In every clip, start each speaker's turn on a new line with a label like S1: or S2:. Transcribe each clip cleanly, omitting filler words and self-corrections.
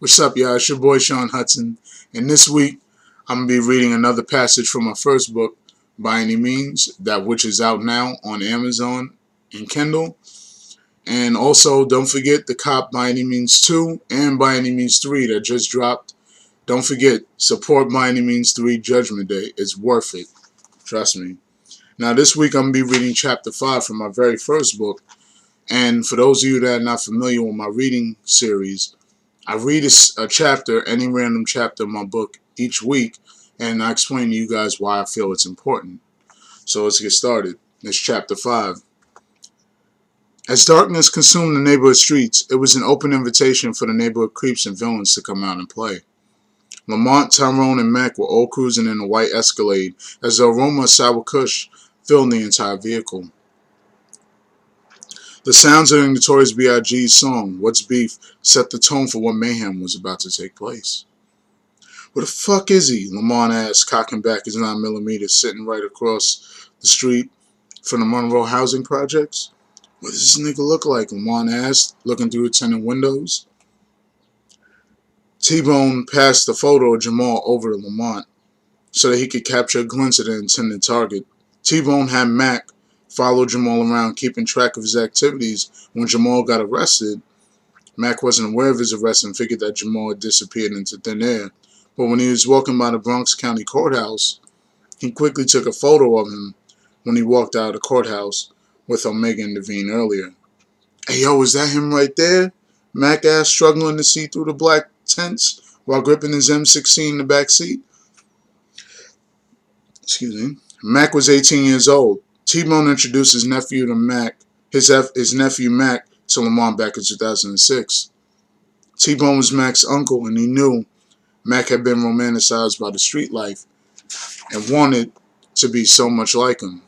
S1: What's up, y'all? It's your boy Sean Hudson, and this week I'm gonna be reading another passage from my first book, By Any Means, that which is out now on Amazon and Kindle. And also, don't forget the Cop By Any Means 2 and By Any Means 3 that just dropped. Don't forget, support By Any Means 3 Judgment Day. It's worth it. Trust me. Now, this week I'm gonna be reading chapter 5 from my very first book. And for those of you that are not familiar with my reading series, I read a chapter, any random chapter of my book each week, and I explain to you guys why I feel it's important. So let's get started. It's chapter 5. As darkness consumed the neighborhood streets, it was an open invitation for the neighborhood creeps and villains to come out and play. Lamont, Tyrone, and Mac were all cruising in a white Escalade as the aroma of sour kush filled the entire vehicle. The sounds of the Notorious B.I.G.'s song, What's Beef, set the tone for what mayhem was about to take place. Where the fuck is he? Lamont asked, cocking back his 9mm sitting right across the street from the Monroe housing projects. What does this nigga look like? Lamont asked, looking through the tenant windows. T-Bone passed the photo of Jamal over to Lamont so that he could capture a glimpse of the intended target. T-Bone had Mac follow Jamal around, keeping track of his activities. When Jamal got arrested, Mac wasn't aware of his arrest and figured that Jamal had disappeared into thin air. But when he was walking by the Bronx County Courthouse, he quickly took a photo of him when he walked out of the courthouse with Omega and Devine earlier. Hey, yo, is that him right there? Mac asked, struggling to see through the black tents while gripping his M16 in the back seat. Excuse me. Mac was 18 years old. T-Bone introduced his nephew to Mac, his nephew Mac, to Lamont back in 2006. T-Bone was Mac's uncle, and he knew Mac had been romanticized by the street life and wanted to be so much like him.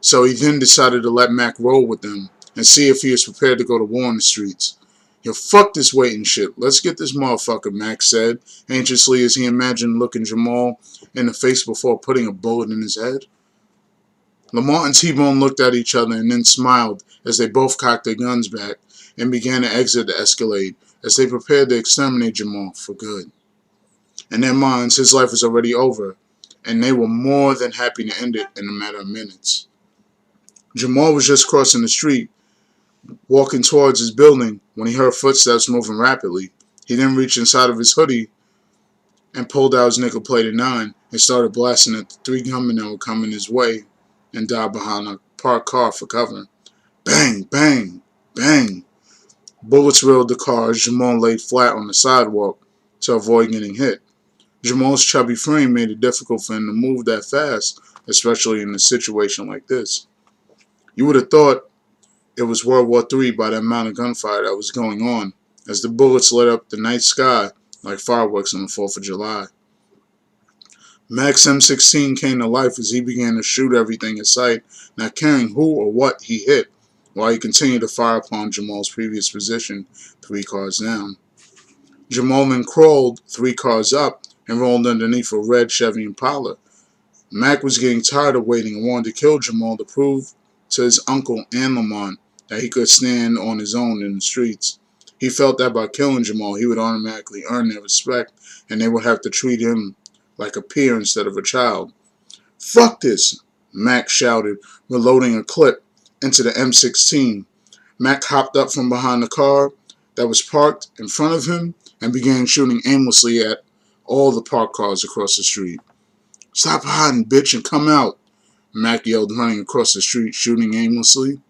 S1: So he then decided to let Mac roll with them and see if he was prepared to go to war in the streets. Yo, fuck this waiting shit. Let's get this motherfucker, Mac said, anxiously as he imagined looking Jamal in the face before putting a bullet in his head. Lamont and T-Bone looked at each other and then smiled as they both cocked their guns back and began to exit the Escalade as they prepared to exterminate Jamal for good. In their minds, his life was already over, and they were more than happy to end it in a matter of minutes. Jamal was just crossing the street, walking towards his building, when he heard footsteps moving rapidly. He then reached inside of his hoodie and pulled out his nickel-plated 9 and started blasting at the 3 gunmen that were coming his way and died behind a parked car for cover. Bang, bang, bang. Bullets riddled the car as Jamal laid flat on the sidewalk to avoid getting hit. Jamal's chubby frame made it difficult for him to move that fast, especially in a situation like this. You would have thought it was World War III by the amount of gunfire that was going on, as the bullets lit up the night sky like fireworks on the 4th of July. Mac's M16 came to life as he began to shoot everything in sight, not caring who or what he hit, while he continued to fire upon Jamal's previous position, 3 cars down. Jamal then crawled 3 cars up and rolled underneath a red Chevy Impala. Mac was getting tired of waiting and wanted to kill Jamal to prove to his uncle and Lamont that he could stand on his own in the streets. He felt that by killing Jamal, he would automatically earn their respect, and they would have to treat him like a peer instead of a child. Fuck this, Mac shouted, reloading a clip into the M16. Mac hopped up from behind the car that was parked in front of him and began shooting aimlessly at all the parked cars across the street. Stop hiding, bitch, and come out, Mac yelled, running across the street, shooting aimlessly.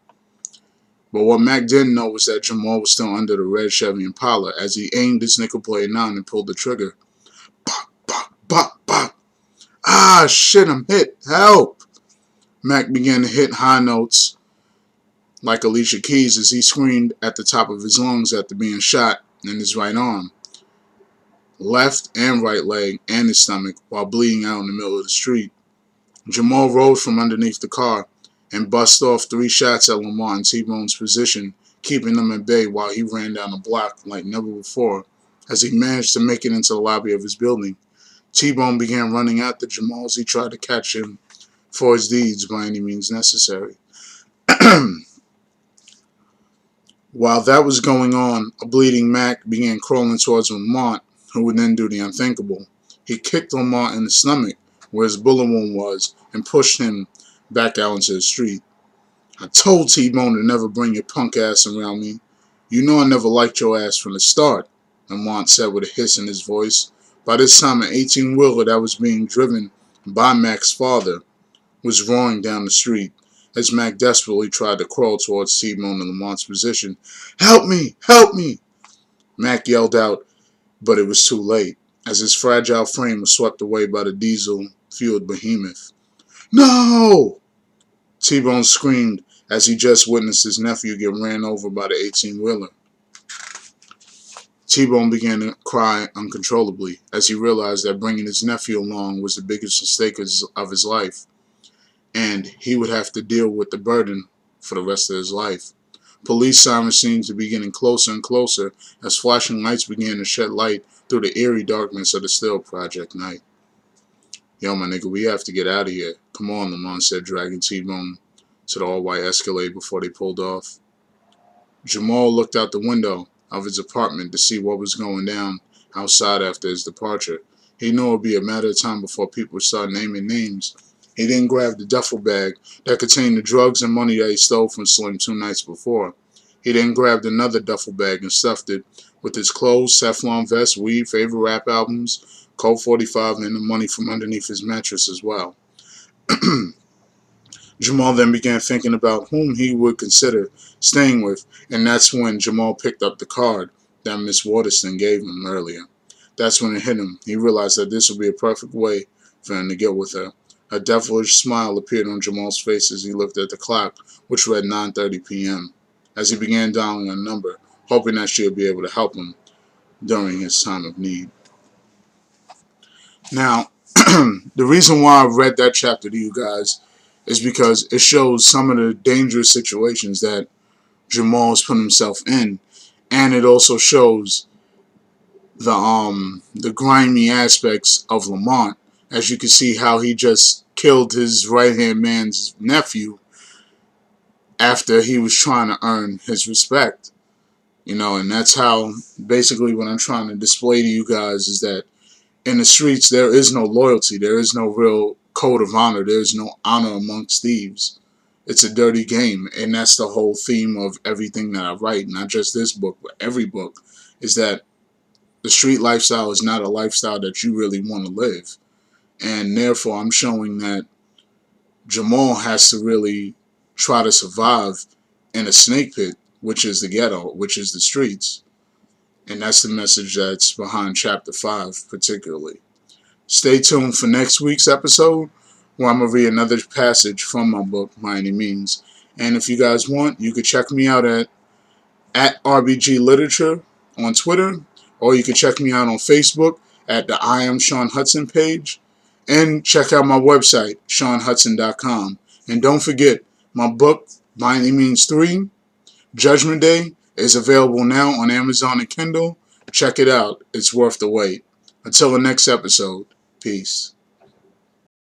S1: But what Mac didn't know was that Jamal was still under the red Chevy Impala as he aimed his nickel-plated 9 and pulled the trigger. Bop, bop, bop, bop. Ah, shit, I'm hit. Help! Mac began to hit high notes like Alicia Keys as he screamed at the top of his lungs after being shot in his right arm, left and right leg, and his stomach while bleeding out in the middle of the street. Jamal rose from underneath the car and bust off 3 shots at Lamont and T-Bone's position, keeping them at bay while he ran down the block like never before as he managed to make it into the lobby of his building. T-Bone began running after Jamal as he tried to catch him for his deeds by any means necessary. While that was going on, a bleeding Mac began crawling towards Lamont, who would then do the unthinkable. He kicked Lamont in the stomach, where his bullet wound was, and pushed him back out into the street. "I told T-Bone to never bring your punk ass around me. You know I never liked your ass from the start," Lamont said with a hiss in his voice. By this time, an 18-wheeler that was being driven by Mac's father was roaring down the street as Mac desperately tried to crawl towards T-Bone and Lamont's position. "Help me! Help me!" Mac yelled out, but it was too late, as his fragile frame was swept away by the diesel-fueled behemoth. "No!" T-Bone screamed as he just witnessed his nephew get ran over by the 18-wheeler. T-Bone began to cry uncontrollably as he realized that bringing his nephew along was the biggest mistake of his life, and he would have to deal with the burden for the rest of his life. Police sirens seemed to be getting closer and closer as flashing lights began to shed light through the eerie darkness of the Still Project night. "Yo, my nigga, we have to get out of here. Come on," Lamont said, dragging T-Bone to the all-white Escalade before they pulled off. Jamal looked out the window of his apartment to see what was going down outside after his departure. He knew it would be a matter of time before people would start naming names. He then grabbed the duffel bag that contained the drugs and money that he stole from Slim 2 nights before. He then grabbed another duffel bag and stuffed it with his clothes, Teflon vest, weed, favorite rap albums, Colt 45, and the money from underneath his mattress as well. Jamal then began thinking about whom he would consider staying with, and that's when Jamal picked up the card that Miss Waterston gave him earlier. That's when it hit him. He realized that this would be a perfect way for him to get with her. A devilish smile appeared on Jamal's face as he looked at the clock, which read 9:30 p.m., as he began dialing a number, hoping that she would be able to help him during his time of need. Now, the reason why I read that chapter to you guys is because it shows some of the dangerous situations that Jamal has put himself in, and it also shows the grimy aspects of Lamont, as you can see how he just killed his right-hand man's nephew after he was trying to earn his respect. And that's how, basically, what I'm trying to display to you guys is that in the streets, there is no loyalty. There is no real code of honor. There is no honor amongst thieves. It's a dirty game, and that's the whole theme of everything that I write, not just this book, but every book, is that the street lifestyle is not a lifestyle that you really want to live. And therefore, I'm showing that Jamal has to really try to survive in a snake pit, which is the ghetto, which is the streets. And that's the message that's behind Chapter 5 particularly. Stay tuned for next week's episode, where I'm going to read another passage from my book, By Any Means. And if you guys want, you can check me out at RBG Literature on Twitter, or you can check me out on Facebook at the I Am Sean Hudson page, and check out my website, SeanHudson.com. And don't forget, my book, By Any Means 3, Judgment Day, is available now on Amazon and Kindle. Check it out. It's worth the wait. Until the next episode, peace.